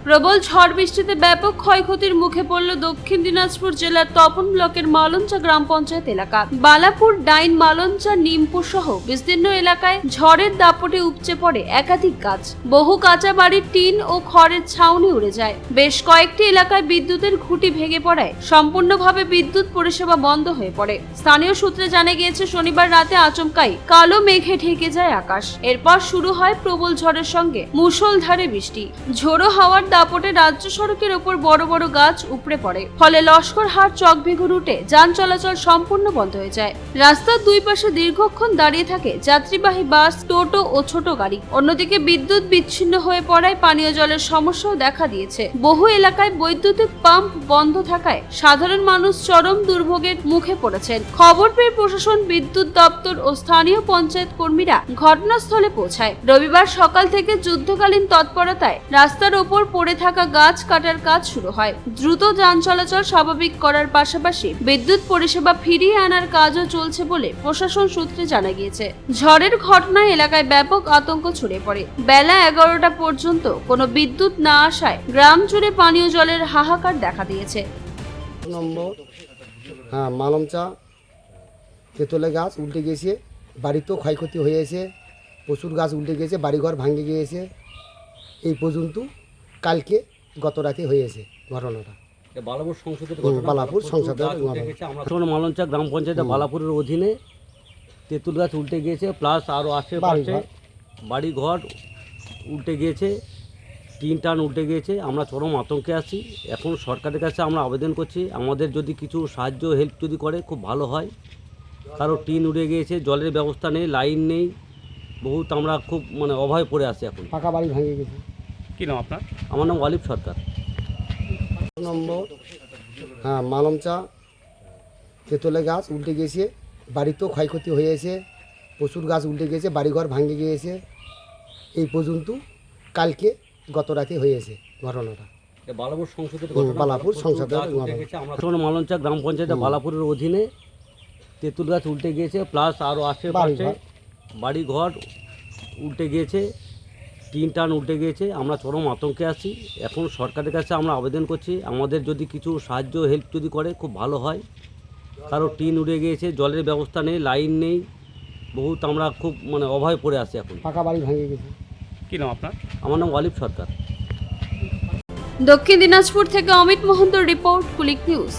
প্রবল ঝড় বৃষ্টিতে ব্যাপক ক্ষয়ক্ষতির মুখে পড়ল দক্ষিণ দিনাজপুর জেলার তপন ব্লকের মালঞ্চা গ্রাম পঞ্চায়েত এলাকা। বালাপুর, ডাইন, মালঞ্চা, নিমপুর সহ বিস্তীর্ণ এলাকায় ঝড়ের দাপটে উপচে পড়ে একাধিক গাছ। বহু কাঁচা বাড়ির টিন ও খড়ের ছাউনি উড়ে যায়। বেশ কয়েকটি এলাকায় বিদ্যুতের খুঁটি ভেঙে পড়ায় সম্পূর্ণভাবে বিদ্যুৎ পরিষেবা বন্ধ হয়ে পড়ে। স্থানীয় সূত্রে জানা গিয়েছে, শনিবার রাতে আচমকাই কালো মেঘে ঢেকে যায় আকাশ। এরপর শুরু হয় প্রবল ঝড়ের সঙ্গে মুষলধারে বৃষ্টি। ঝোড়ো হাওয়ার দাপটে রাজ্য সড়কের ওপর বড় বড় গাছ উপড়ে পড়ে। ফলে লস্করহাট চকভেগু রুটে যান চলাচল সম্পূর্ণ বন্ধ হয়ে যায়। রাস্তার দুই পাশে দীর্ঘক্ষণ দাঁড়িয়ে থাকে যাত্রীবাহী বাস, টোটো ও ছোট গাড়ি। অন্যদিকে বিদ্যুৎ বিচ্ছিন্ন হয়ে পড়ায় পানীয় জলের সমস্যাও দেখা দিয়েছে। বহু এলাকায় বৈদ্যুতিক পাম্প বন্ধ থাকায় সাধারণ মানুষ চরম দুর্ভোগের মুখে পড়েছেন। খবর পেয়ে প্রশাসন, বিদ্যুৎ দপ্তর ও স্থানীয় পঞ্চায়েত কর্মীরা ঘটনাস্থলে পৌঁছায়। রবিবার সকাল থেকে যুদ্ধকালীন তৎপরতায় রাস্তার ওপর পড়ে থাকা গাছ কাটার কাজ শুরু হয়। দ্রুত যান চলাচল স্বাভাবিক করার পাশাপাশি বিদ্যুৎ পরিষেবা ফিরিয়ে আনার কাজও চলছে বলে প্রশাসন সূত্রে জানা গিয়েছে। ঝড়ের ঘটনায় এলাকায় ব্যাপক আতঙ্ক ছড়িয়ে পড়ে। বেলা 11টা পর্যন্ত কোনো বিদ্যুৎ না আসায় গ্রাম জুড়ে পানীয় জলের হাহাকার দেখা দিয়েছে। মালঞ্চা তেঁতুলে গাছ উল্টে গিয়েছে, বাড়িতেও ক্ষয়ক্ষতি হয়েছে, প্রচুর গাছ উল্টে গিয়েছে, বাড়িঘর ভাঙে গিয়েছে। এই পর্যন্ত কালকে গত রাতে হয়েছে ঘটনাটা। বালাপুর সংসদের মালঞ্চা গ্রাম পঞ্চায়েতের বালাপুরের অধীনে তেঁতুল গাছ উল্টে গিয়েছে, প্লাস আরও আশেপাশে বাড়িঘর উল্টে গিয়েছে, টিন টান উল্টে গিয়েছে। আমরা চরম আতঙ্কে আছি। এখন সরকারের কাছে আমরা আবেদন করছি, আমাদের যদি কিছু সাহায্য হেল্প যদি করে খুব ভালো হয়। কারো টিন উড়ে গিয়েছে, জলের ব্যবস্থা নেই, লাইন নেই, বহুত আমরা খুব অভয় পড়ে আছি এখন। পাকা বাড়ি ভেঙে গেছে। কি নাম আপনার? আমার নাম ওয়ালিদ সরকার। মালঞ্চা তেঁতুলে গাছ উল্টে গিয়েছে, বাড়িতেও ক্ষয়ক্ষতি হয়েছে, প্রচুর গাছ উল্টে গিয়েছে, বাড়িঘর ভাঙে গিয়েছে। এই পর্যন্ত কালকে গত রাতে হয়েছে ঘটনাটা। বালাপুর সংসদের মালঞ্চা গ্রাম পঞ্চায়েতের বালাপুরের অধীনে তেঁতুল গাছ উল্টে গিয়েছে, প্লাস আরও আশেপাশে বাড়িঘর উল্টে গিয়েছে, টিন টান উল্টে গিয়েছে। আমরা চরম আতঙ্কে আছি। এখন সরকারের কাছে আমরা আবেদন করছি, আমাদের যদি কিছু সাহায্য হেল্প যদি করে খুব ভালো হয়। কারো টিন উড়ে গিয়েছে, জলের ব্যবস্থা নেই, লাইন নেই, বহুত আমরা খুব অভয় পড়ে আছি এখন। পাকা বাড়ি ভেঙে গেছে। কি নাম আপনার? আমার নাম ওয়ালিদ সরকার। দক্ষিণ দিনাজপুর থেকে অমিত মহন্তর রিপোর্ট, কুলিক নিউজ।